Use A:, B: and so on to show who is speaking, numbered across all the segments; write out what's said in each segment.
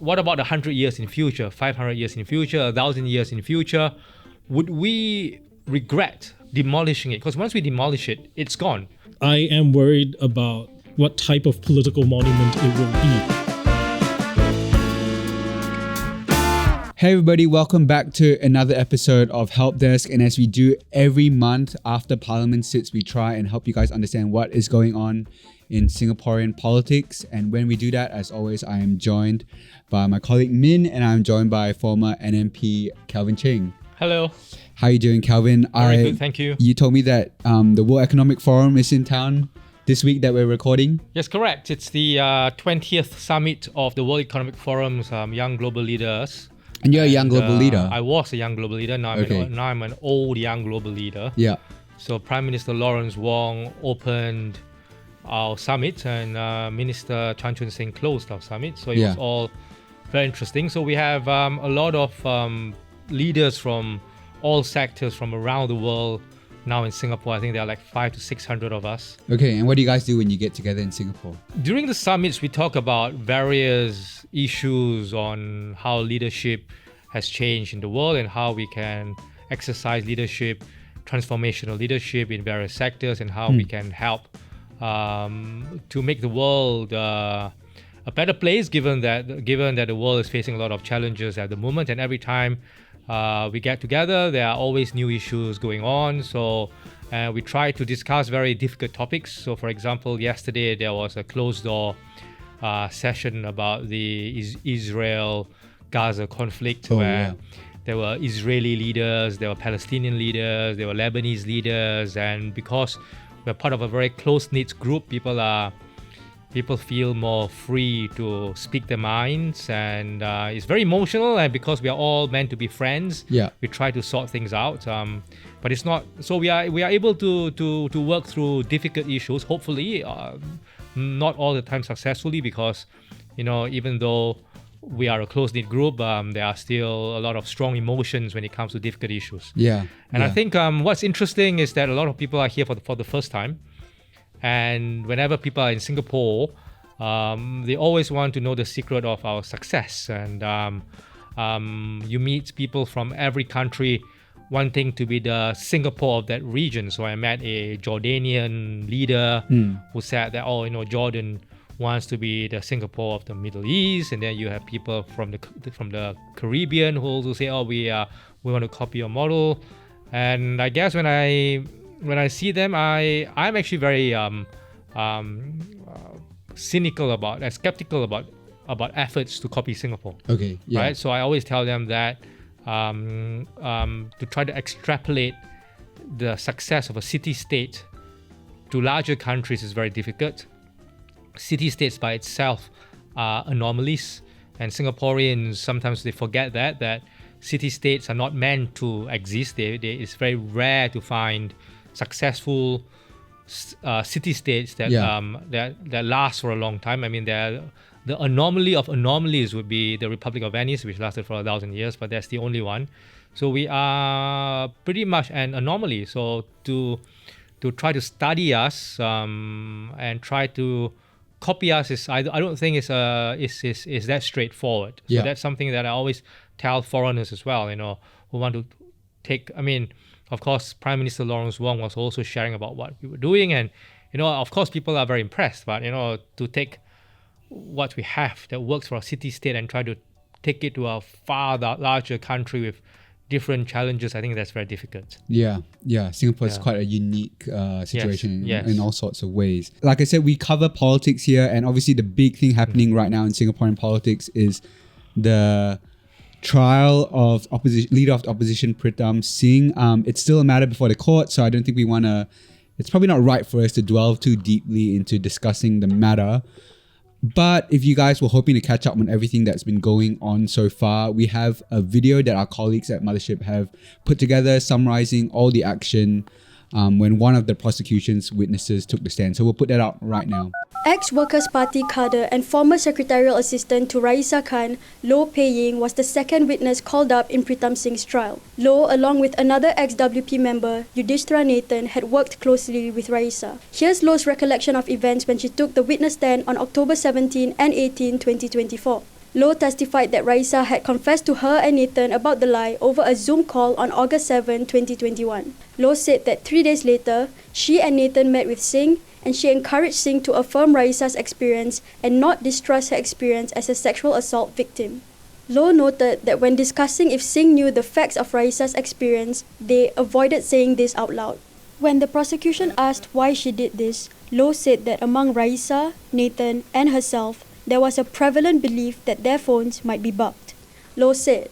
A: What about 100 years in future, 500 years in future, 1,000 years in future? Would we regret demolishing it? Because once we demolish it, it's gone.
B: I am worried about what type of political monument it will be.
C: Hey everybody, welcome back to another episode of Help Desk. And as we do every month after Parliament sits, we try and help you guys understand what is going on in Singaporean politics. And when we do that, as always, I am joined by my colleague Min, and I'm joined by former NMP Kelvin Cheng.
A: Hello.
C: How are you doing, Kelvin?
A: Very good, thank you.
C: You told me that the World Economic Forum is in town this week that we're recording.
A: Yes, correct. It's the 20th summit of the World Economic Forum's Young Global Leaders.
C: And you're a young global leader.
A: I was a young global leader. Now I'm an old young global leader.
C: Yeah.
A: So Prime Minister Lawrence Wong opened our summit, and Minister Pritam Singh closed our summit. So it was all very interesting. So we have a lot of leaders from all sectors from around the world now in Singapore. I think there are like 500 to 600 of us.
C: Okay, and what do you guys do when you get together in Singapore?
A: During the summits, we talk about various issues on how leadership has changed in the world and how we can exercise leadership, transformational leadership in various sectors, and how we can help to make the world a better place, given that the world is facing a lot of challenges at the moment. And every time we get together, there are always new issues going on. So we try to discuss very difficult topics. So for example, yesterday there was a closed door session about the Israel-Gaza conflict, where there were Israeli leaders, there were Palestinian leaders, there were Lebanese leaders, and because we're part of a very close-knit group, people feel more free to speak their minds, and it's very emotional. And because we are all meant to be friends, we try to sort things out. But it's not. So we are able to work through difficult issues. Hopefully, not all the time successfully, because even though we are a close-knit group, there are still a lot of strong emotions when it comes to difficult issues. I think what's interesting is that a lot of people are here for the first time. And whenever people are in Singapore, they always want to know the secret of our success. And you meet people from every country wanting to be the Singapore of that region. So I met a Jordanian leader who said that, Jordan wants to be the Singapore of the Middle East. And then you have people from the Caribbean who also say, we want to copy your model. And I guess when I see them, I'm actually very skeptical about efforts to copy Singapore.
C: Okay. Yeah.
A: Right. So I always tell them that to try to extrapolate the success of a city-state to larger countries is very difficult. City-states by itself are anomalies, and Singaporeans sometimes they forget that city-states are not meant to exist. It's very rare to find successful city-states that last for a long time. I mean, the anomaly of anomalies would be the Republic of Venice, which lasted for 1,000 years, but that's the only one. So we are pretty much an anomaly. So to try to study us and try to copy us I don't think is that straightforward. So that's something that I always tell foreigners as well, who want to take. I mean, of course, Prime Minister Lawrence Wong was also sharing about what we were doing, and of course, people are very impressed. But to take what we have that works for a city-state and try to take it to a far larger country with different challenges, I think that's very difficult. Singapore is quite a unique situation in all sorts of ways. Like I said, we cover politics here, and obviously the big thing happening right now in Singaporean politics is the trial of leader of the opposition Pritam Singh. It's still a matter before the court, so I don't think we want to. It's probably not right for us to dwell too deeply into discussing the matter. But if you guys were hoping to catch up on everything that's been going on so far, we have a video that our colleagues at Mothership have put together summarizing all the action when one of the prosecution's witnesses took the stand. So we'll put that out right now.
D: Ex-Workers' Party cadre and former secretarial assistant to Raisa Khan, Loh Pei Ying, was the second witness called up in Pritam Singh's trial. Loh, along with another ex-WP member, Yudhishthira Nathan, had worked closely with Raisa. Here's Loh's recollection of events when she took the witness stand on October 17 and 18, 2024. Low testified that Raisa had confessed to her and Nathan about the lie over a Zoom call on August 7, 2021. Low said that 3 days later, she and Nathan met with Singh and she encouraged Singh to affirm Raisa's experience and not distrust her experience as a sexual assault victim. Low noted that when discussing if Singh knew the facts of Raisa's experience, they avoided saying this out loud. When the prosecution asked why she did this, Low said that among Raisa, Nathan, and herself, there was a prevalent belief that their phones might be bugged. Low said,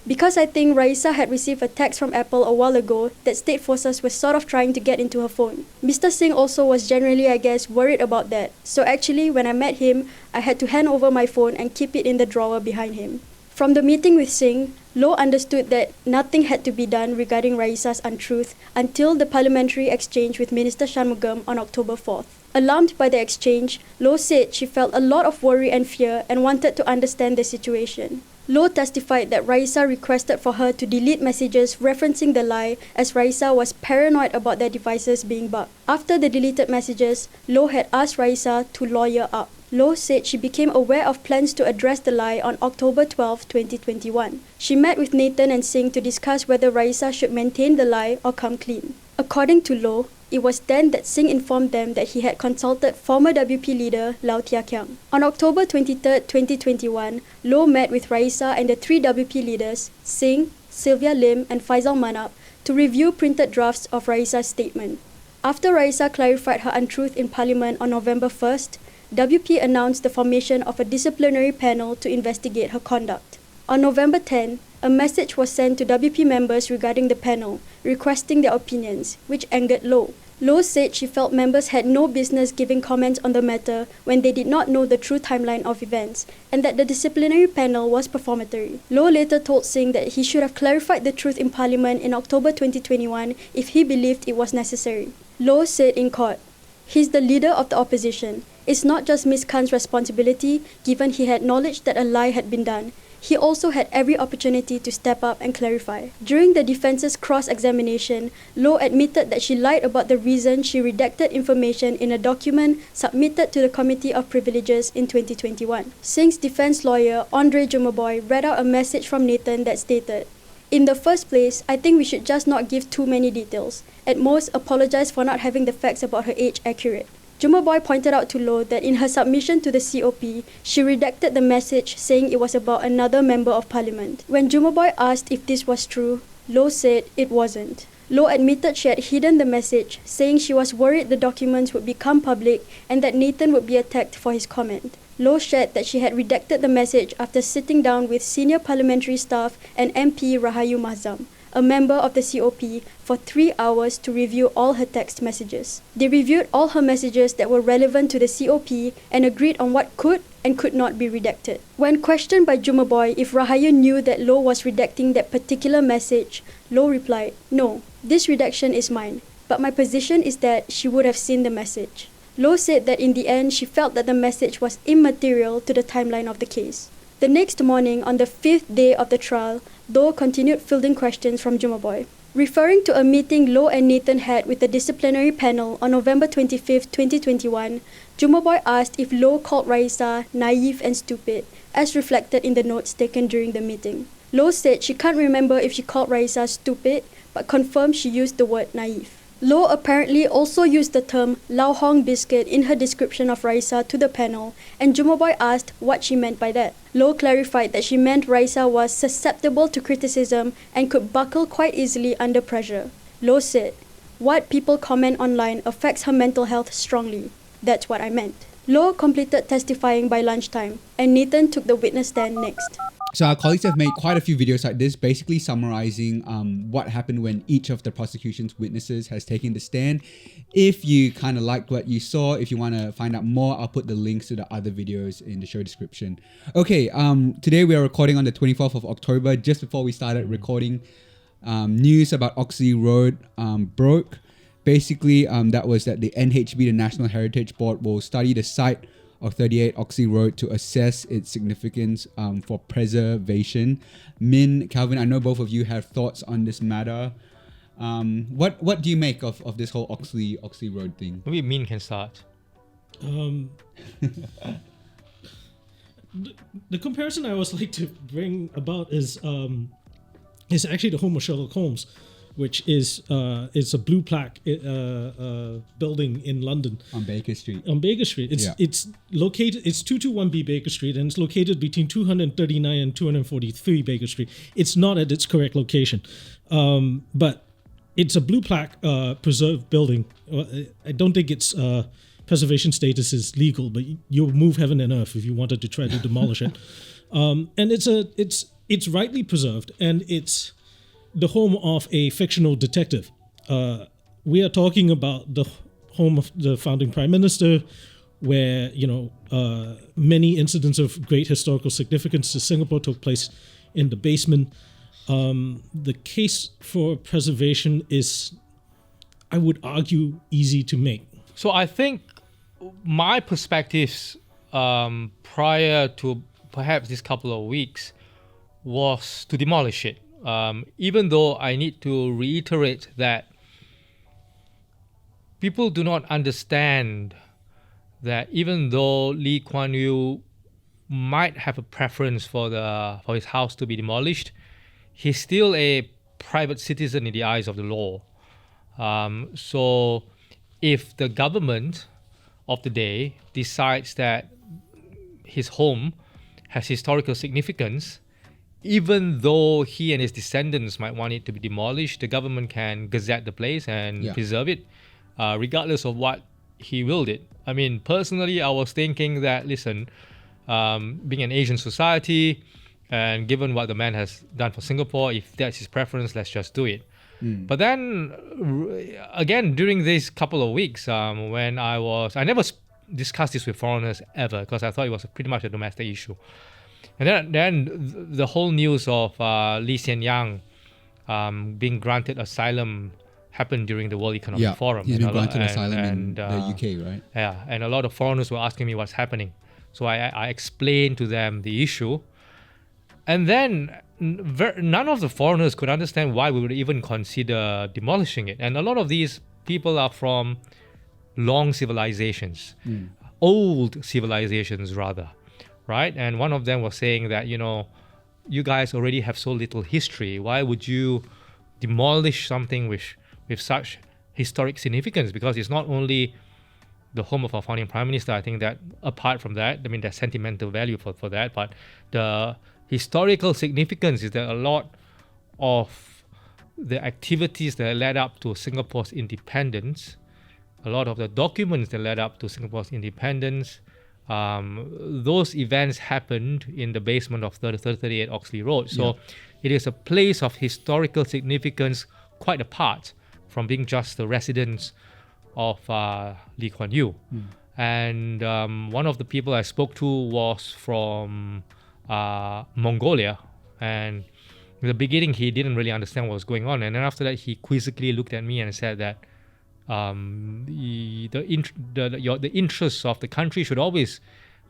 D: "Because I think Raisa had received a text from Apple a while ago that state forces were sort of trying to get into her phone. Mr. Singh also was generally, I guess, worried about that. So actually, when I met him, I had to hand over my phone and keep it in the drawer behind him." From the meeting with Singh, Low understood that nothing had to be done regarding Raisa's untruth until the parliamentary exchange with Minister Shanmugam on October 4th. Alarmed by the exchange, Low said she felt a lot of worry and fear and wanted to understand the situation. Low testified that Raisa requested for her to delete messages referencing the lie as Raisa was paranoid about their devices being bugged. After the deleted messages, Low had asked Raisa to lawyer up. Low said she became aware of plans to address the lie on October 12, 2021. She met with Nathan and Singh to discuss whether Raisa should maintain the lie or come clean. According to Low, it was then that Singh informed them that he had consulted former WP leader Lau Tia Kiang. On October 23, 2021, Low met with Raisa and the three WP leaders, Singh, Sylvia Lim, and Faisal Manap, to review printed drafts of Raisa's statement. After Raisa clarified her untruth in Parliament on November 1st, WP announced the formation of a disciplinary panel to investigate her conduct. On November 10, a message was sent to WP members regarding the panel, requesting their opinions, which angered Low. Low said she felt members had no business giving comments on the matter when they did not know the true timeline of events, and that the disciplinary panel was performatory. Low later told Singh that he should have clarified the truth in Parliament in October 2021 if he believed it was necessary. Low said in court, "He's the leader of the opposition. It's not just Ms. Khan's responsibility, given he had knowledge that a lie had been done. He also had every opportunity to step up and clarify." During the defense's cross-examination, Low admitted that she lied about the reason she redacted information in a document submitted to the Committee of Privileges in 2021. Singh's defense lawyer, Andre Jumaboy, read out a message from Nathan that stated, "In the first place, I think we should just not give too many details. At most, apologize for not having the facts about her age accurate." Jumaboy pointed out to Low that in her submission to the COP, she redacted the message saying it was about another member of parliament. When Jumaboy asked if this was true, Low said it wasn't. Low admitted she had hidden the message, saying she was worried the documents would become public and that Nathan would be attacked for his comment. Low shared that she had redacted the message after sitting down with senior parliamentary staff and MP Rahayu Mahzam, a member of the COP, for 3 hours to review all her text messages. They reviewed all her messages that were relevant to the COP and agreed on what could and could not be redacted. When questioned by Jumaboy if Rahayu knew that Low was redacting that particular message, Low replied, "No, this redaction is mine, but my position is that she would have seen the message." Low said that in the end she felt that the message was immaterial to the timeline of the case. The next morning, on the 5th day of the trial, Low continued fielding questions from Jumaboy. Referring to a meeting Low and Nathan had with the disciplinary panel on November 25, 2021, Jumaboy asked if Low called Raisa naive and stupid, as reflected in the notes taken during the meeting. Low said she can't remember if she called Raisa stupid, but confirmed she used the word naive. Low apparently also used the term Lao Hong biscuit in her description of Raisa to the panel, and Jumaboy asked what she meant by that. Low clarified that she meant Raisa was susceptible to criticism and could buckle quite easily under pressure. Low said, "What people comment online affects her mental health strongly. That's what I meant." Low completed testifying by lunchtime, and Nathan took the witness stand next.
C: So our colleagues have made quite a few videos like this, basically summarizing what happened when each of the prosecution's witnesses has taken the stand. If you kind of liked what you saw, if you want to find out more, I'll put the links to the other videos in the show description. Okay, today we are recording on the 24th of October. Just before we started recording, news about Oxley Road broke. Basically, that was that the NHB, the National Heritage Board, will study the site of 38 Oxley Road to assess its significance for preservation. Min, Calvin, I know both of you have thoughts on this matter. What do you make of this whole Oxley Road thing?
A: Maybe Min can start.
B: the comparison I always like to bring about is actually the home of Sherlock Holmes, which is a blue plaque building in London
C: On Baker Street.
B: It's located. It's 221B Baker Street, and it's located between 239 and 243 Baker Street. It's not at its correct location, but it's a blue plaque preserved building. I don't think its preservation status is legal, but you'll move heaven and earth if you wanted to try to demolish it. And it's rightly preserved, and it's the home of a fictional detective. We are talking about the home of the founding prime minister, where many incidents of great historical significance to Singapore took place in the basement. The case for preservation is, I would argue, easy to make.
A: So I think my perspectives prior to perhaps this couple of weeks was to demolish it. Even though I need to reiterate that people do not understand that even though Lee Kuan Yew might have a preference for his house to be demolished, he's still a private citizen in the eyes of the law. So if the government of the day decides that his home has historical significance, even though he and his descendants might want it to be demolished, the government can gazette the place and preserve it, regardless of what he willed it. I mean, personally, I was thinking that, listen, being an Asian society, and given what the man has done for Singapore, if that's his preference, let's just do it. But then, again, during these couple of weeks, when I never discussed this with foreigners ever, because I thought it was pretty much a domestic issue. And then the whole news of Lee Hsien Yang being granted asylum happened during the World Economic Forum.
C: He's been granted asylum in the UK, right?
A: Yeah, and a lot of foreigners were asking me what's happening. So I explained to them the issue. And then none of the foreigners could understand why we would even consider demolishing it. And a lot of these people are from long civilizations, old civilizations rather, right? And one of them was saying that, you guys already have so little history. Why would you demolish something with such historic significance? Because it's not only the home of our founding prime minister. I think that apart from that, I mean, there's sentimental value for that, but the historical significance is that a lot of the activities that led up to Singapore's independence, a lot of the documents that led up to Singapore's independence, those events happened in the basement of 38 Oxley Road. So it is a place of historical significance quite apart from being just the residence of Lee Kuan Yew. And one of the people I spoke to was from Mongolia, and in the beginning he didn't really understand what was going on, and then after that he quizzically looked at me and said that the interests of the country should always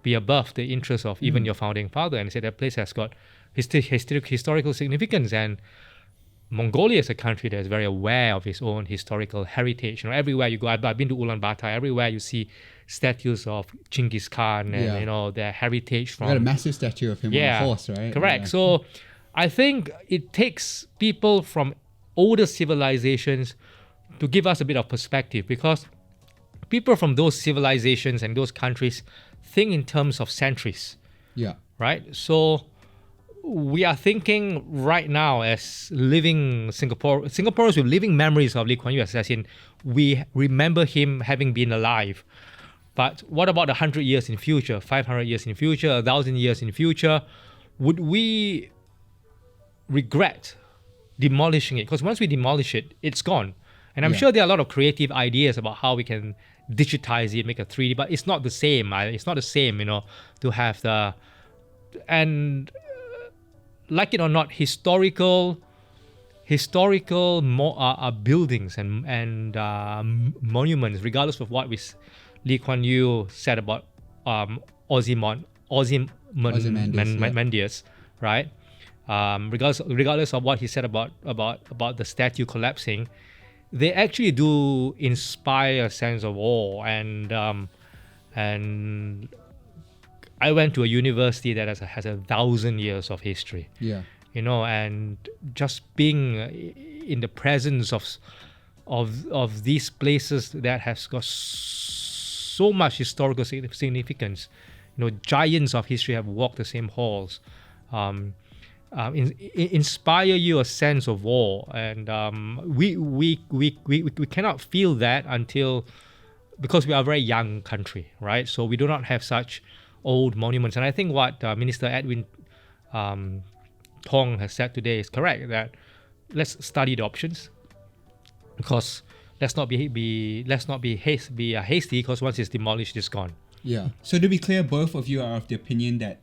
A: be above the interests of even your founding father, and he said that place has got historical significance, and Mongolia is a country that is very aware of its own historical heritage. Everywhere you go, I've been to Ulaanbaatar, everywhere you see statues of Genghis Khan and their heritage from.
C: We got a massive statue of him on a horse, right?
A: Correct. Yeah. So I think it takes people from older civilizations to give us a bit of perspective, because people from those civilizations and those countries think in terms of centuries. Yeah. Right? So we are thinking right now as living Singaporeans with living memories of Lee Kuan Yew, as in we remember him having been alive. But what about 100 years in future, 500 years in future, 1,000 years in future? Would we regret demolishing it? Because once we demolish it, it's gone. And I'm sure there are a lot of creative ideas about how we can digitize it, make a 3D, but it's not the same. It's not the same, to have the... And like it or not, historical buildings and monuments, regardless of what Lee Kuan Yew said about Ozymandias, right? Regardless of what he said about the statue collapsing, they actually do inspire a sense of awe and I went to a university that has 1,000 years of history.
C: Yeah.
A: You know, and just being in the presence of these places that has got so much historical significance. You know, giants of history have walked the same halls. Inspire you a sense of awe, and we cannot feel that because we are a very young country, right? So we do not have such old monuments. And I think what Minister Edwin Tong has said today is correct, that let's study the options, because let's not be hasty, because once it's demolished, it's gone.
C: Yeah. So to be clear, both of you are of the opinion that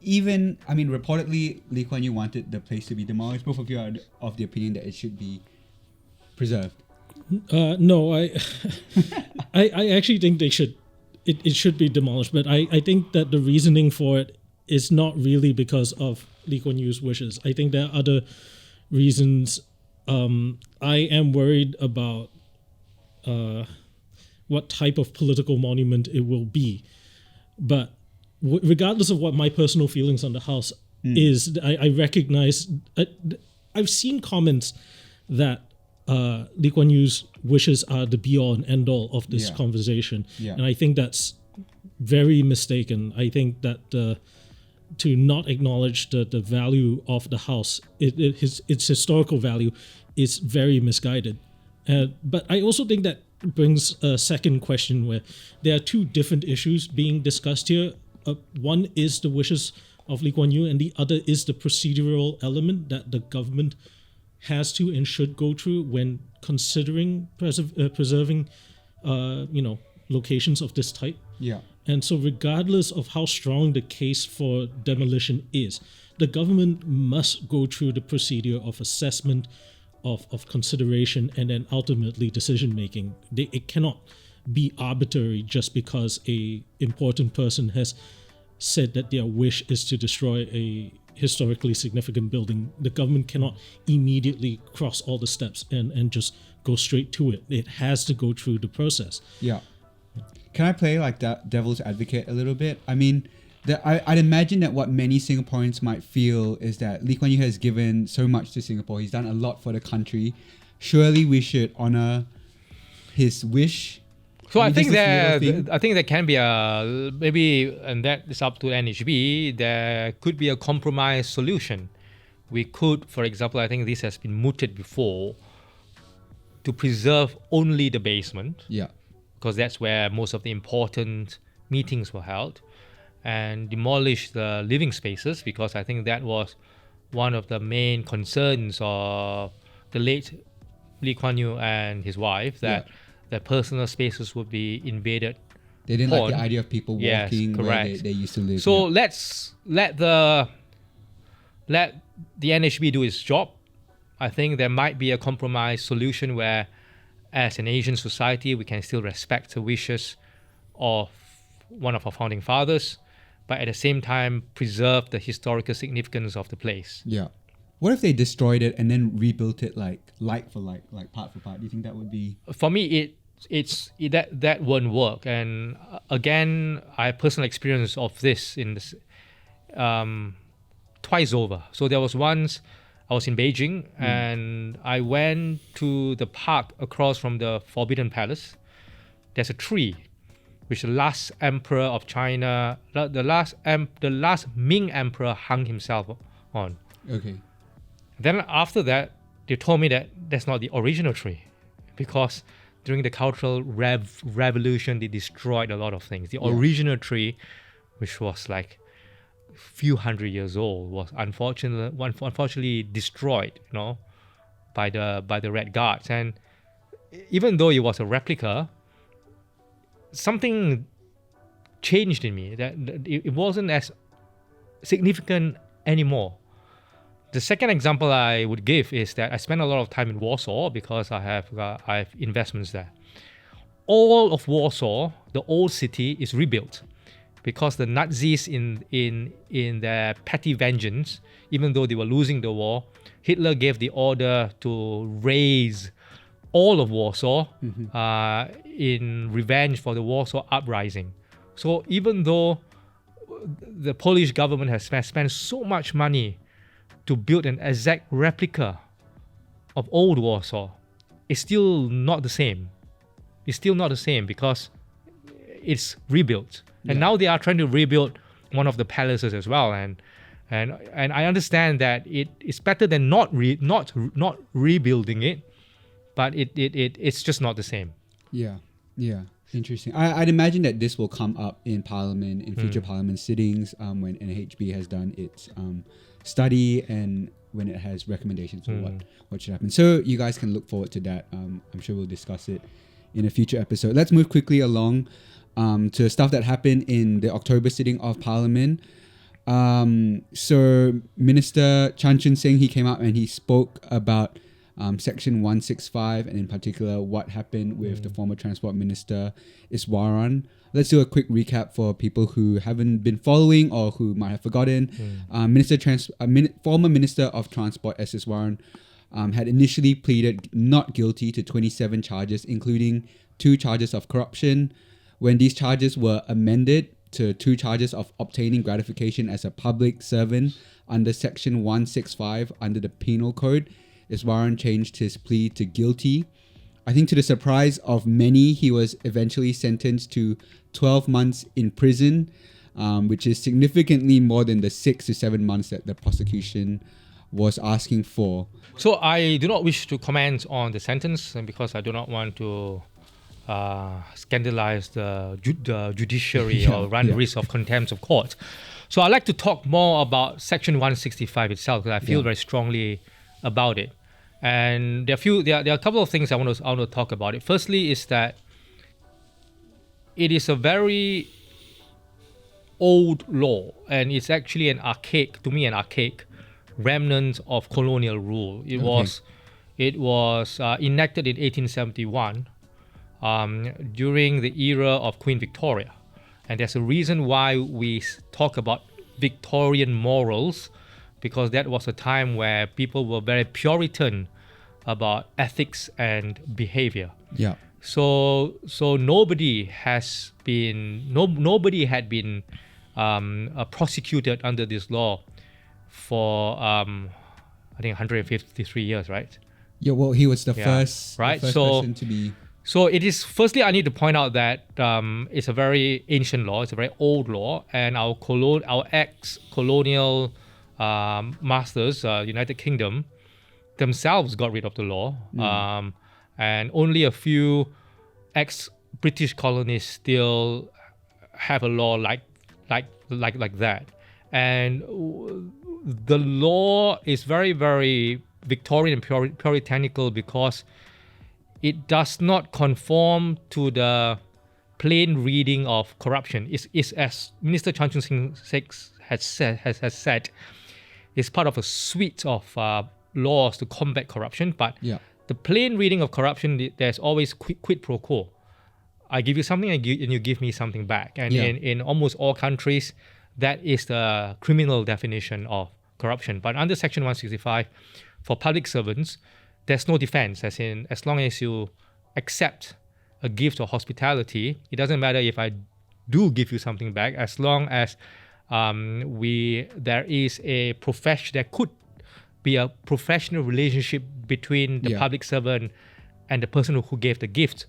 C: reportedly Lee Kuan Yew wanted the place to be demolished. Both of you are of the opinion that it should be preserved.
B: No, I actually think it should be demolished, but I think that the reasoning for it is not really because of Lee Kuan Yew's wishes. I think there are other reasons. I am worried about what type of political monument it will be, but regardless of what my personal feelings on the house is, I recognize. I've seen comments that Lee Kuan Yew's wishes are the be-all and end-all of this conversation. Yeah. And I think that's very mistaken. I think that to not acknowledge the value of the house, its historical value, is very misguided. But I also think that brings a second question, where there are two different issues being discussed here. One is the wishes of Lee Kuan Yew, and the other is the procedural element that the government has to and should go through when considering preserving, locations of this type.
C: Yeah.
B: And so, regardless of how strong the case for demolition is, the government must go through the procedure of assessment, of consideration, and then ultimately decision making. It cannot be arbitrary just because a important person has said that their wish is to destroy a historically significant building. The government cannot immediately cross all the steps and just go straight to it. It has to go through the process.
C: Yeah. Can I play like that devil's advocate a little bit? I mean, I'd imagine that what many Singaporeans might feel is that Lee Kuan Yew has given so much to Singapore. He's done a lot for the country. Surely we should honor his wish.
A: So I think there can be maybe, and that is up to NHB, there could be a compromise solution. We could, for example, I think this has been mooted before, to preserve only the basement.
C: Yeah.
A: Because that's where most of the important meetings were held, and demolish the living spaces, because I think that was one of the main concerns of the late Lee Kuan Yew and his wife, that their personal spaces would be invaded.
C: They didn't like the idea of people walking where they used to live.
A: So let's let the NHB do its job. I think there might be a compromise solution where, as an Asian society, we can still respect the wishes of one of our founding fathers, but at the same time preserve the historical significance of the place.
C: Yeah. What if they destroyed it and then rebuilt it like for like part for part? Do you think that would be?
A: For me, that won't work. And again, I have personal experience of this in this twice over. So there was once I was in Beijing and I went to the park across from the Forbidden Palace. There's a tree which the last emperor of China, the last Ming emperor hung himself on.
C: Okay.
A: Then after that, they told me that that's not the original tree, because during the Cultural Revolution, they destroyed a lot of things. The original tree, which was like a few hundred years old, was unfortunately destroyed, by the Red Guards. And even though it was a replica, something changed in me, that it wasn't as significant anymore. The second example I would give is that I spent a lot of time in Warsaw because I have investments there. All of Warsaw, the old city, is rebuilt because the Nazis in their petty vengeance, even though they were losing the war, Hitler gave the order to raise all of Warsaw in revenge for the Warsaw Uprising. So even though the Polish government has spent so much money to build an exact replica of old Warsaw. It's still not the same. It's still not the same because it's rebuilt. And now they are trying to rebuild one of the palaces as well. And I understand that it's better than not rebuilding it, but it's just not the same.
C: Yeah. Interesting. I'd imagine that this will come up in Parliament, in future Parliament sittings, when NHB has done its study and when it has recommendations for what should happen. So you guys can look forward to that. I'm sure we'll discuss it in a future episode. Let's move quickly along to stuff that happened in the October sitting of Parliament. So Minister Pritam Singh, he came out and he spoke about Section 165 and in particular what happened with the former Transport Minister Iswaran. Let's do a quick recap for people who haven't been following or who might have forgotten. Former Minister of Transport S. Iswaran had initially pleaded not guilty to 27 charges, including 2 charges of corruption. When these charges were amended to 2 charges of obtaining gratification as a public servant under Section 165 under the Penal Code, Iswaran changed his plea to guilty. I think to the surprise of many, he was eventually sentenced to 12 months in prison, which is significantly more than the 6 to 7 months that the prosecution was asking for.
A: So I do not wish to comment on the sentence because I do not want to scandalize the judiciary or run the risk of contempt of court. So I'd like to talk more about Section 165 itself because I feel very strongly about it. And there are a couple of things I want to talk about it. Firstly is that it is a very old law and it's actually an archaic remnant of colonial rule. It was enacted in 1871 during the era of Queen Victoria. And there's a reason why we talk about Victorian morals, because that was a time where people were very Puritan about ethics and behavior.
C: Yeah.
A: So nobody had been prosecuted under this law for I think 153 years, right?
C: Yeah. Well, he was the first person to be.
A: So it is. Firstly, I need to point out that it's a very ancient law. It's a very old law, and our ex-colonial masters, United Kingdom, themselves got rid of the law, and only a few ex-British colonies still have a law like that. And the law is very, very Victorian and puritanical because it does not conform to the plain reading of corruption. It's as Minister Pritam Singh has said, it's part of a suite of laws to combat corruption. But the plain reading of corruption, there's always quid pro quo. I give you something and you give me something back. And in almost all countries, that is the criminal definition of corruption. But under Section 165, for public servants, there's no defense, as long as you accept a gift or hospitality, it doesn't matter if I do give you something back, as long as there is a profession, there could be a professional relationship between the public servant and the person who gave the gift.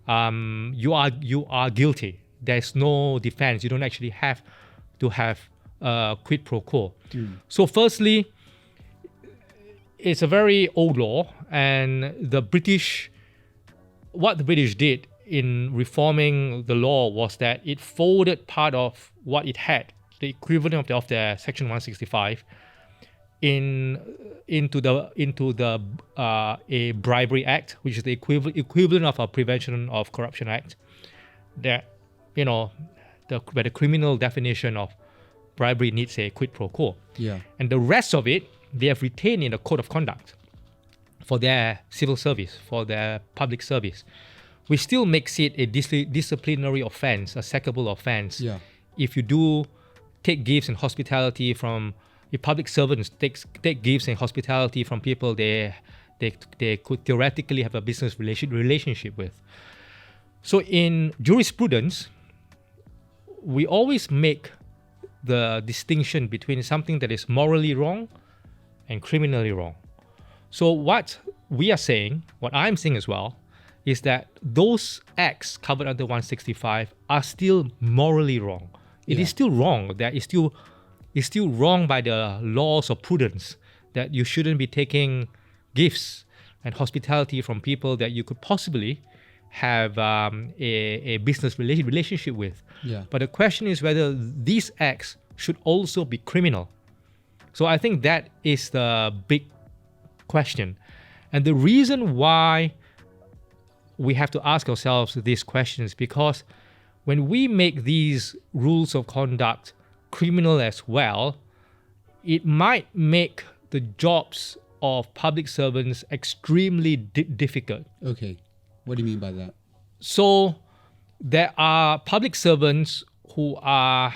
A: You are guilty. There's no defense. You don't actually have to have quid pro quo. So firstly, it's a very old law, and what the British did in reforming the law was that it folded part of what it had, the equivalent of the Section 165, into a Bribery Act, which is the equivalent of a Prevention of Corruption Act. That where the criminal definition of bribery needs a quid pro quo.
C: Yeah.
A: And the rest of it, they have retained in a code of conduct for their civil service, for their public service, which still makes it a disciplinary offense, a sackable offense.
C: Yeah.
A: If you do take gifts and hospitality from, if public servants take gifts and hospitality from people they could theoretically have a business relationship with. So in jurisprudence, we always make the distinction between something that is morally wrong and criminally wrong. So what we are saying, what I'm saying as well, is that those acts covered under 165 are still morally wrong. It is still wrong. That is still wrong by the laws of prudence, that you shouldn't be taking gifts and hospitality from people that you could possibly have a business relationship with.
C: Yeah.
A: But the question is whether these acts should also be criminal. So I think that is the big question. And the reason why we have to ask ourselves these questions, because when we make these rules of conduct criminal as well, it might make the jobs of public servants extremely difficult.
C: Okay. What do you mean by that?
A: So there are public servants who are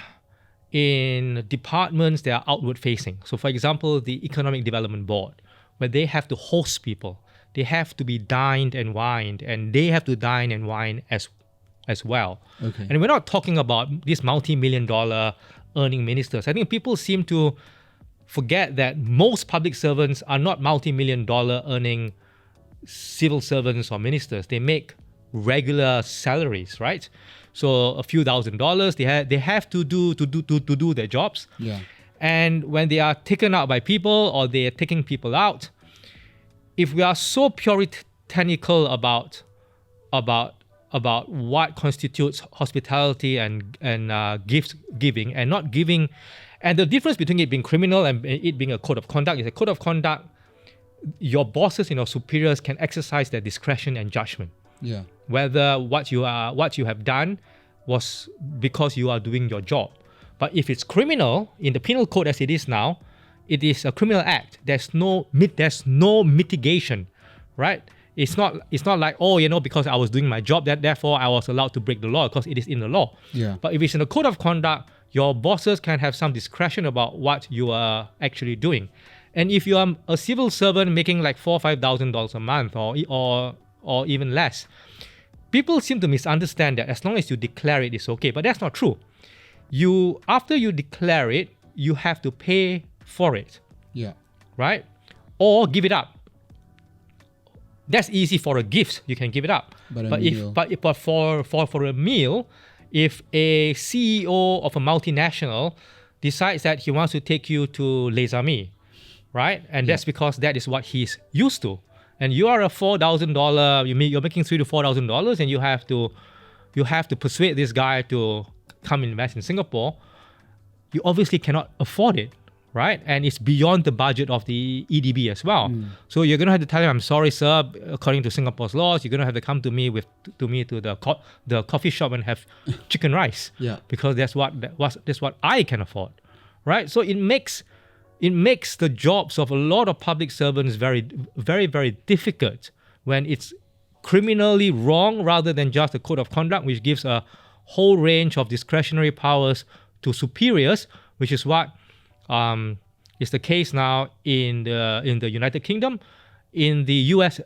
A: in departments that are outward facing. So for example, the Economic Development Board, where they have to host people. They have to be dined and wined, and they have to dine and wine as well.
C: Okay.
A: And we're not talking about these multi-million-dollar earning ministers. I think people seem to forget that most public servants are not multi-million-dollar earning civil servants or ministers. They make regular salaries, right? So a few $1,000s they have to do their jobs.
C: Yeah.
A: And when they are taken out by people or they are taking people out, if we are so puritanical about what constitutes hospitality and gift giving and not giving, and the difference between it being criminal and it being a code of conduct is a code of conduct. Your bosses and your superiors can exercise their discretion and judgment.
C: Yeah.
A: Whether what you have done was because you are doing your job. But if it's criminal in the penal code as it is now, it is a criminal act. There's no mitigation, right? It's not like, because I was doing my job, that therefore I was allowed to break the law, because it is in the law.
C: Yeah.
A: But if it's in the code of conduct, your bosses can have some discretion about what you are actually doing. And if you are a civil servant making like $4,000 or $5,000 a month or even less, people seem to misunderstand that as long as you declare it, it's okay. But that's not true. After you declare it, you have to pay for it.
C: Yeah.
A: Right? Or give it up. That's easy for a gift. You can give it up. But for a meal, if a CEO of a multinational decides that he wants to take you to Les Amis, right? And that's because that is what he's used to. And you are a $4,000, you're making $3,000 to $4,000, and you have to persuade this guy to come invest in Singapore. You obviously cannot afford it, right? And it's beyond the budget of the EDB as well. So you're gonna have to tell him, I'm sorry, sir. According to Singapore's laws, you're gonna have to come to me to the coffee shop and have chicken rice.
C: Yeah.
A: Because that's what I can afford, right? So it makes the jobs of a lot of public servants very, very, very difficult when it's criminally wrong rather than just a code of conduct, which gives a whole range of discretionary powers to superiors, which is what is the case now in the United Kingdom, in the US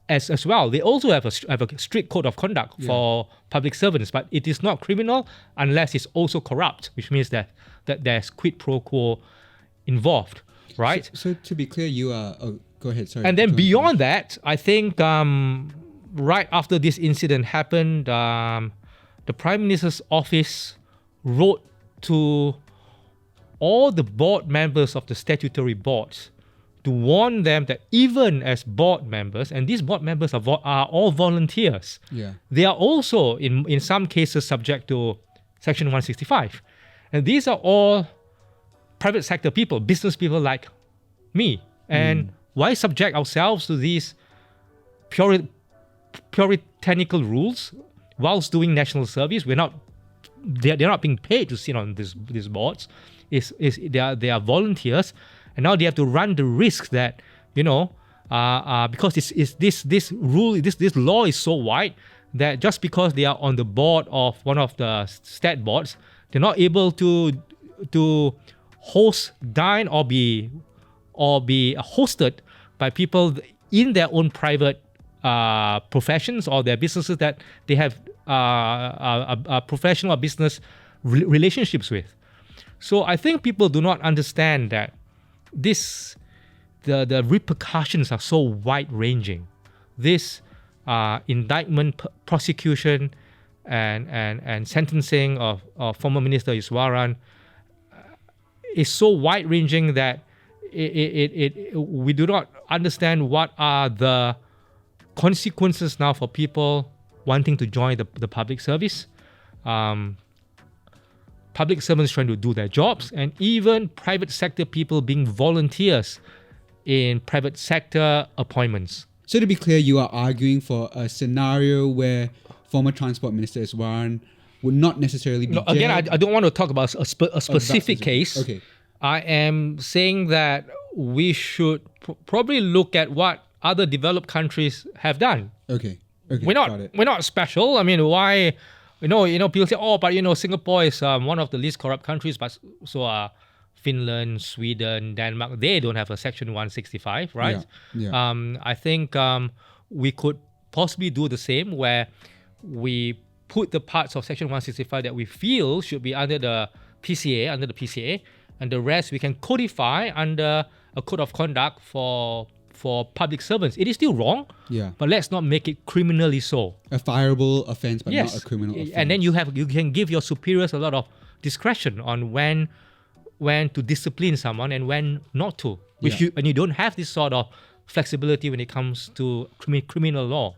A: as well. They also have a strict code of conduct for public servants, but it is not criminal unless it's also corrupt, which means that there's quid pro quo involved, right?
C: So to be clear, you are... Oh, go ahead, sorry.
A: And then beyond that, I think right after this incident happened, the Prime Minister's office wrote to all the board members of the statutory boards to warn them that even as board members, and these board members are all volunteers, they are also in some cases subject to Section 165. And these are all private sector people, business people like me. And why subject ourselves to these puritanical rules whilst doing national service? They're not being paid to sit on these boards. They are volunteers, and now they have to run the risk that because this law is so wide that just because they are on the board of one of the stat boards, they're not able to host, dine, or be hosted by people in their own private professions or their businesses that they have a professional or business relationships with. So I think people do not understand that the repercussions are so wide-ranging. This indictment, prosecution, and sentencing of former Minister Iswaran is so wide-ranging that we do not understand what are the consequences now for people wanting to join the public service. Public servants trying to do their jobs, and even private sector people being volunteers in private sector appointments.
C: So to be clear, you are arguing for a scenario where former Transport Minister Iswaran would not necessarily be jailed.
A: Again, I don't want to talk about a specific case.
C: Okay.
A: I am saying that we should probably look at what other developed countries have done.
C: Okay.
A: We're not special. I mean, why? People say, but Singapore is one of the least corrupt countries, but so are Finland, Sweden, Denmark. They don't have a Section 165, right?
C: Yeah.
A: I think we could possibly do the same, where we put the parts of Section 165 that we feel should be under the PCA, and the rest we can codify under a code of conduct for public servants. It is still wrong, but let's not make it criminally so.
C: A fireable offense, but not a criminal offense.
A: And then you can give your superiors a lot of discretion on when to discipline someone and when not to. And you don't have this sort of flexibility when it comes to criminal law.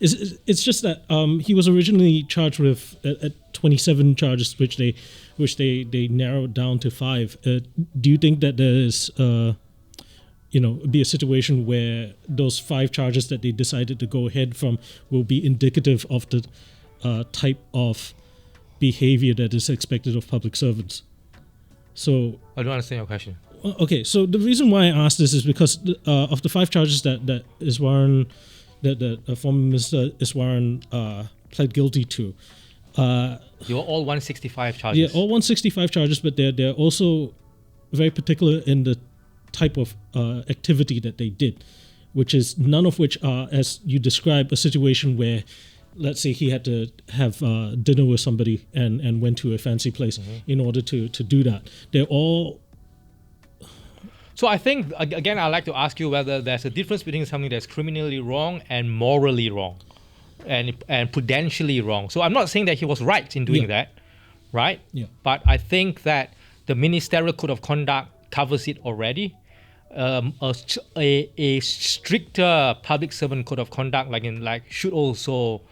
B: It's just that he was originally charged with 27 charges, which they narrowed down to 5. Do you think that there's be a situation where those 5 charges that they decided to go ahead from will be indicative of the type of behavior that is expected of public servants? So
A: I don't understand your question.
B: Okay, so the reason why I asked this is because of the 5 charges that Iswaran, that former Minister Iswaran pled guilty to.
A: They were all 165 charges.
B: Yeah, all 165 charges, but they're also very particular in the type of activity that they did, which is none of which are, as you described, a situation where, let's say, he had to have dinner with somebody and went to a fancy place in order to do that. They're all...
A: So I think, again, I'd like to ask you whether there's a difference between something that's criminally wrong and morally wrong and prudentially wrong. So I'm not saying that he was right in doing that, right?
B: Yeah.
A: But I think that the Ministerial Code of Conduct covers it already. A stricter public servant code of conduct, should also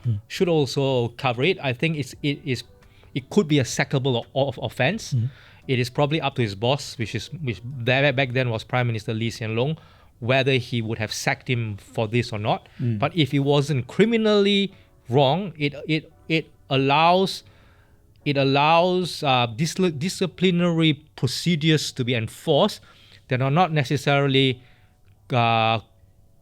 A: cover it. I think it could be a sackable offense. It is probably up to his boss, which back then was Prime Minister Lee Hsien Loong, whether he would have sacked him for this or not. But if it wasn't criminally wrong, it allows disciplinary procedures to be enforced that are not necessarily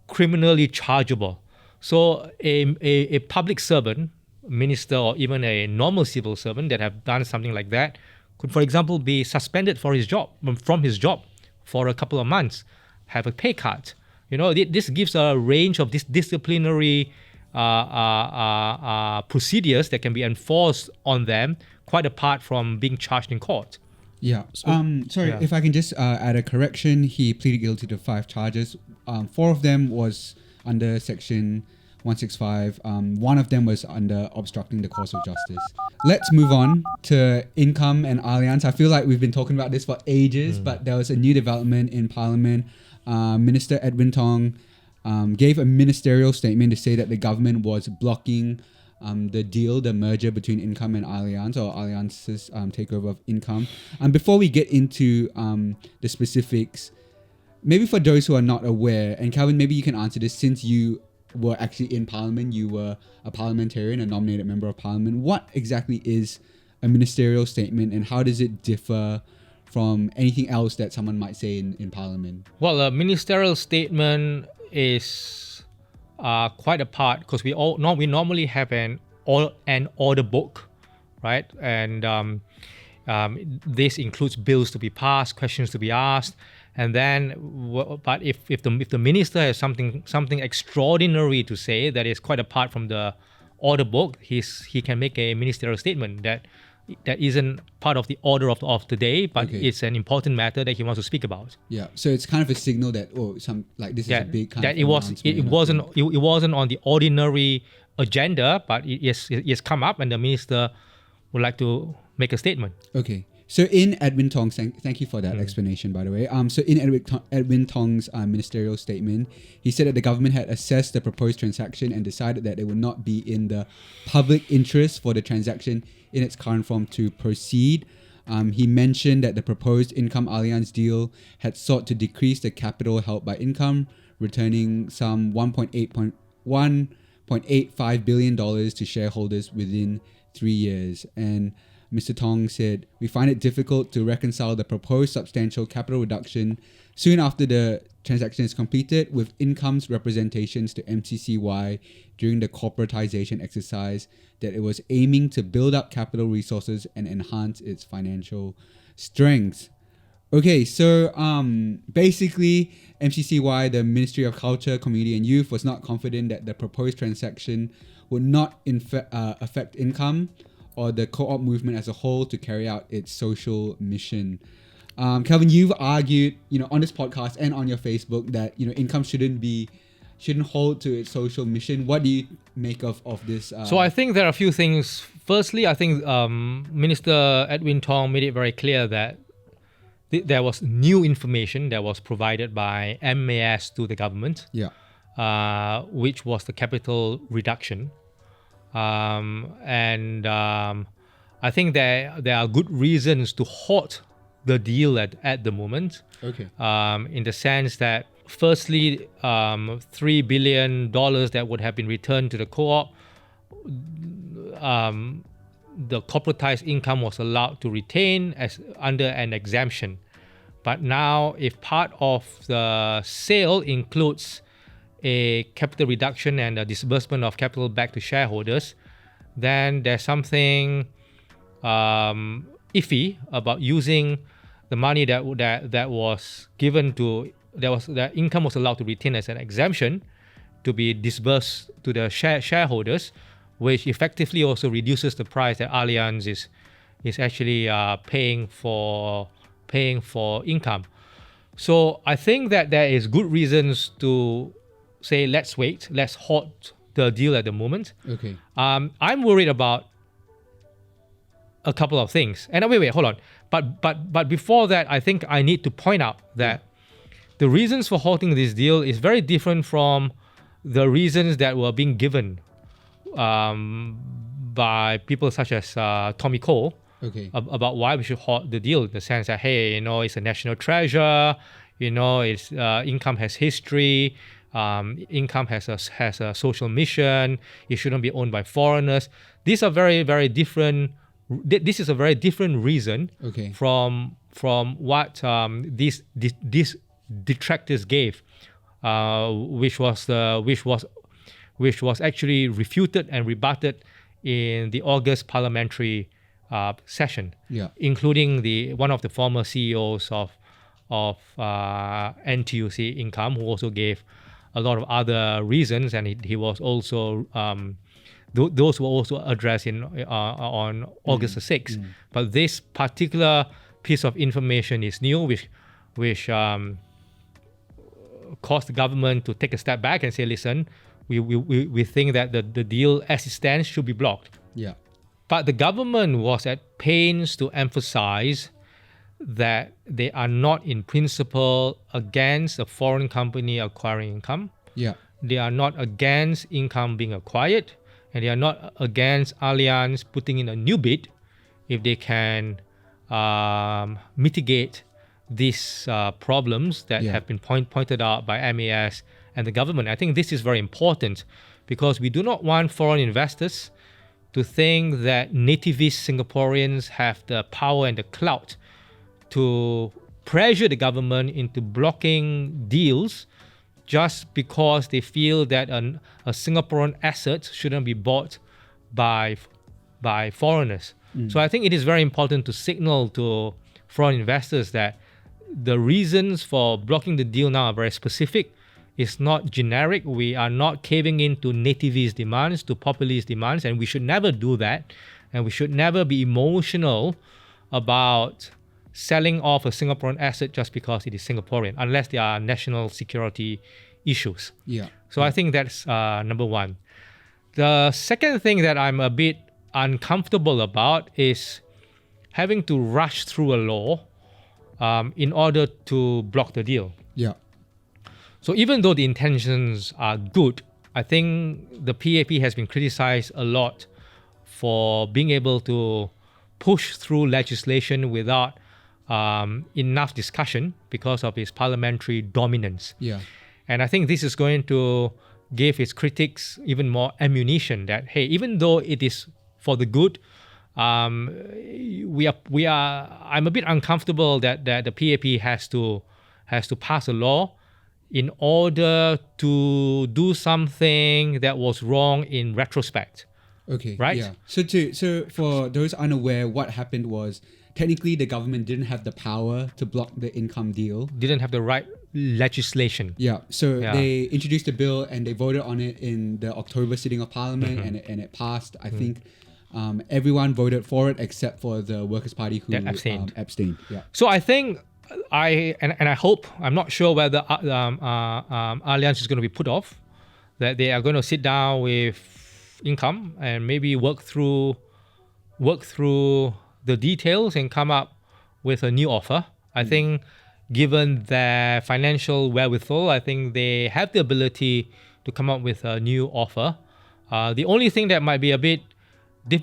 A: criminally chargeable. So a public servant, minister, or even a normal civil servant that have done something like that could, for example, be suspended from his job for a couple of months, have a pay cut. This gives a range of disciplinary procedures that can be enforced on them, quite apart from being charged in court.
C: Yeah. If I can just add a correction. He pleaded guilty to 5 charges. 4 of them was under Section 165. One of them was under obstructing the course of justice. Let's move on to Income and Allianz. I feel like we've been talking about this for ages, but there was a new development in Parliament. Minister Edwin Tong gave a ministerial statement to say that the government was blocking the merger between Income and Allianz, or Allianz's takeover of Income. And before we get into the specifics, maybe for those who are not aware, and Calvin, maybe you can answer this since you were actually in Parliament, you were a parliamentarian, a nominated member of Parliament. What exactly is a ministerial statement, and how does it differ from anything else that someone might say in Parliament?
A: Well, a ministerial statement is quite apart, because we normally have an order book, right? And this includes bills to be passed, questions to be asked, and then. But if the minister has something extraordinary to say that is quite apart from the order book, he can make a ministerial statement that that isn't part of the order of the day, but
C: Okay.
A: it's an important matter that he wants to speak about.
C: Yeah. So it's kind of a signal that this is a big kind
A: That
C: of
A: it wasn't on the ordinary agenda, but it's come up, and the minister would like to make a statement.
C: Okay. So in Edwin Tong's, thank you for that explanation, by the way. So in Edwin Tong's ministerial statement, he said that the government had assessed the proposed transaction and decided that it would not be in the public interest for the transaction in its current form to proceed. He mentioned that the proposed Income Allianz deal had sought to decrease the capital held by Income, returning some $1.85 billion to shareholders within 3 years. And Mr. Tong said, "We find it difficult to reconcile the proposed substantial capital reduction soon after the transaction is completed with Income's representations to MCCY during the corporatization exercise that it was aiming to build up capital resources and enhance its financial strength." Okay, so basically, MCCY, the Ministry of Culture, Community and Youth, was not confident that the proposed transaction would not affect Income or the co-op movement as a whole to carry out its social mission. Kelvin, you've argued, on this podcast and on your Facebook that, Income shouldn't hold to its social mission. What do you make of this?
A: So I think there are a few things. Firstly, I think Minister Edwin Tong made it very clear that there was new information that was provided by MAS to the government, which was the capital reduction. I think there are good reasons to halt the deal at the moment.
C: Okay.
A: In the sense that, firstly, $3 billion that would have been returned to the co-op, the corporatized Income was allowed to retain as under an exemption. But now, if part of the sale includes a capital reduction and a disbursement of capital back to shareholders, then there's something iffy about using the money that was given to that Income was allowed to retain as an exemption to be disbursed to the shareholders, which effectively also reduces the price that Allianz is actually paying for Income. So I think that there is good reasons to say, let's halt the deal at the moment.
C: Okay.
A: I'm worried about a couple of things. And wait, hold on. But before that, I think I need to point out that the reasons for halting this deal is very different from the reasons that were being given by people such as Tommy Cole.
C: Okay.
A: About why we should halt the deal, in the sense that, hey, it's a national treasure, it's Income has history, Income has a social mission, it shouldn't be owned by foreigners. These are very, very different. This is a very different reason from what these detractors gave, which was actually refuted and rebutted in the August parliamentary session, including one of the former CEOs of NTUC Income, who also gave a lot of other reasons, and he was also those were also addressed on August the 6th. But this particular piece of information is new, which caused the government to take a step back and say, listen, we think that the deal as it stands should be blocked.
C: Yeah.
A: But the government was at pains to emphasize that they are not in principle against a foreign company acquiring Income.
C: Yeah.
A: They are not against Income being acquired, and they are not against Allianz putting in a new bid if they can mitigate these problems that have been pointed out by MAS and the government. I think this is very important because we do not want foreign investors to think that nativist Singaporeans have the power and the clout to pressure the government into blocking deals just because they feel that a Singaporean asset shouldn't be bought by foreigners. So I think it is very important to signal to foreign investors that the reasons for blocking the deal now are very specific. It's not generic. We are not caving in to nativist demands, to populist demands, and we should never do that. and we should never be emotional about selling off a Singaporean asset just because it is Singaporean, unless there are national security issues.
C: Yeah.
A: So I think that's number one. The second thing that I'm a bit uncomfortable about is having to rush through a law in order to block the deal.
C: Yeah.
A: So even though the intentions are good, I think the PAP has been criticized a lot for being able to push through legislation without enough discussion because of its parliamentary dominance.
C: Yeah.
A: And I think this is going to give its critics even more ammunition that, hey, even though it is for the good, I'm a bit uncomfortable that the PAP has to pass a law in order to do something that was wrong in retrospect.
C: Okay.
A: Right?
C: Yeah. So for those unaware, what happened was technically the government didn't have the power to block the income deal.
A: Didn't have the right legislation.
C: Yeah. So
A: Yeah.
C: they introduced the bill and they voted on it in the October sitting of Parliament, and it passed. I think everyone voted for it except for the Workers' Party who
A: That abstained.
C: Yeah.
A: So I think I hope, I'm not sure whether Allianz is going to be put off, that they are going to sit down with Income and maybe work through the details and come up with a new offer. I think given their financial wherewithal, I think they have the ability to come up with a new offer. The only thing that might be a bit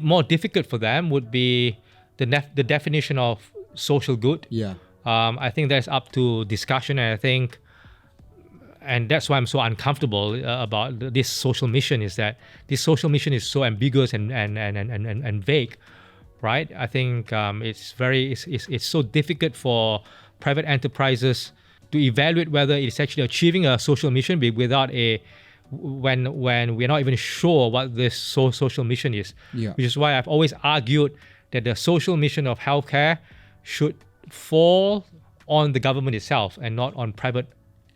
A: more difficult for them would be the definition of social good.
C: Yeah.
A: I think that's up to discussion, and that's why I'm so uncomfortable about this social mission, is that this social mission is so ambiguous and vague, right? I think it's so difficult for private enterprises to evaluate whether it's actually achieving a social mission without when we're not even sure what this social mission is.
C: Yeah.
A: Which is why I've always argued that the social mission of healthcare should fall on the government itself and not on private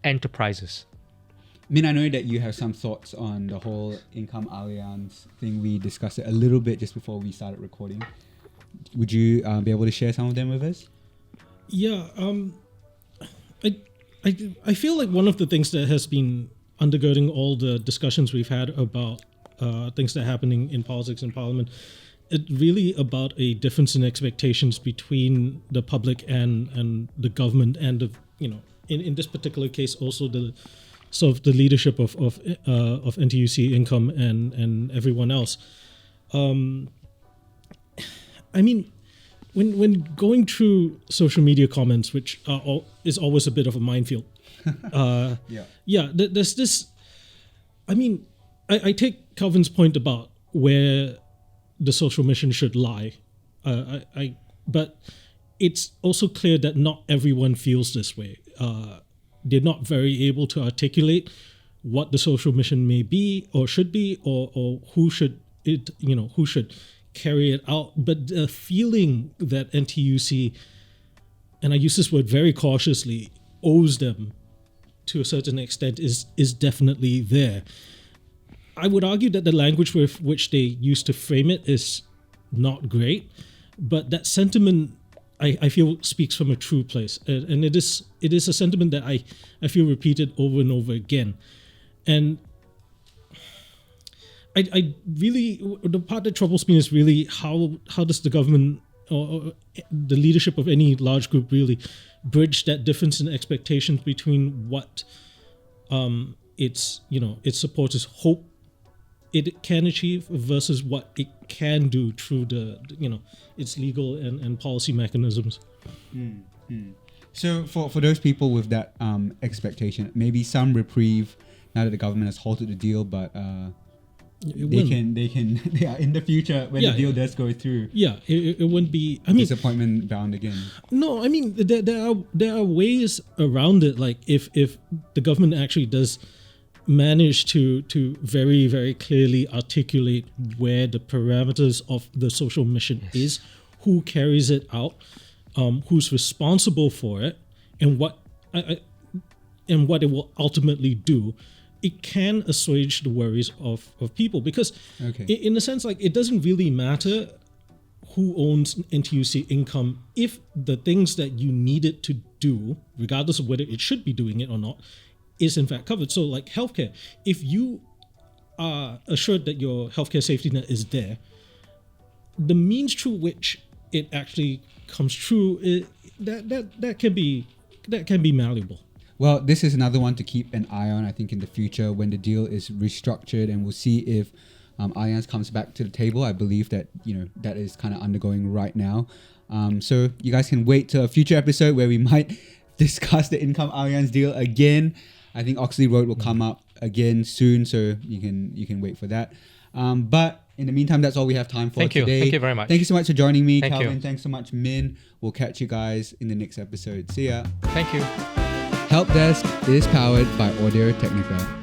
A: enterprises.
C: Min, I know that you have some thoughts on the whole Income Allianz thing. We discussed it a little bit just before we started recording. Would you be able to share some of them with us?
B: Yeah, I feel like one of the things that has been undergirding all the discussions we've had about things that are happening in politics and parliament, it's really about a difference in expectations between the public and the government, and in this particular case also the sort of the leadership of NTUC Income and everyone else. I mean, when going through social media comments, which is always a bit of a minefield. There's this. I mean, I take Calvin's point about where the social mission should lie, but it's also clear that not everyone feels this way. They're not very able to articulate what the social mission may be or should be, or who should carry it out. But the feeling that NTUC, and I use this word very cautiously, owes them to a certain extent is definitely there. I would argue that the language with which they used to frame it is not great, but that sentiment I feel speaks from a true place, and it is a sentiment that I feel repeated over and over again. And I really, the part that troubles me is really how does the government or the leadership of any large group really bridge that difference in expectations between what its supporters hope it can achieve versus what it can do through its legal and policy mechanisms.
C: So for those people with that expectation, maybe some reprieve now that the government has halted the deal, but they can in the future when the deal does go through. Yeah,
B: it wouldn't be. I mean,
C: disappointment bound again.
B: No, I mean there are ways around it. Like if the government actually does manage to very, very clearly articulate where the parameters of the social mission is, who carries it out, who's responsible for it, and what it will ultimately do, it can assuage the worries of people. Because in a sense, like, it doesn't really matter who owns NTUC income if the things that you need it to do, regardless of whether it should be doing it or not, is in fact covered. So like healthcare, if you are assured that your healthcare safety net is there, the means through which it actually comes true, that can be malleable.
C: Well, this is another one to keep an eye on, I think, in the future when the deal is restructured, and we'll see if Allianz comes back to the table. I believe that, that is kind of undergoing right now. So you guys can wait till a future episode where we might discuss the Income Allianz deal again. I think Oxley Road will come up again soon, so you can wait for that. But in the meantime, that's all we have time for today.
A: Thank you very much.
C: Thank you so much for joining me,
A: Thank
C: Calvin.
A: you.
C: Thanks so much, Min. We'll catch you guys in the next episode. See ya.
A: Thank you.
C: Help Desk is powered by Audio Technica.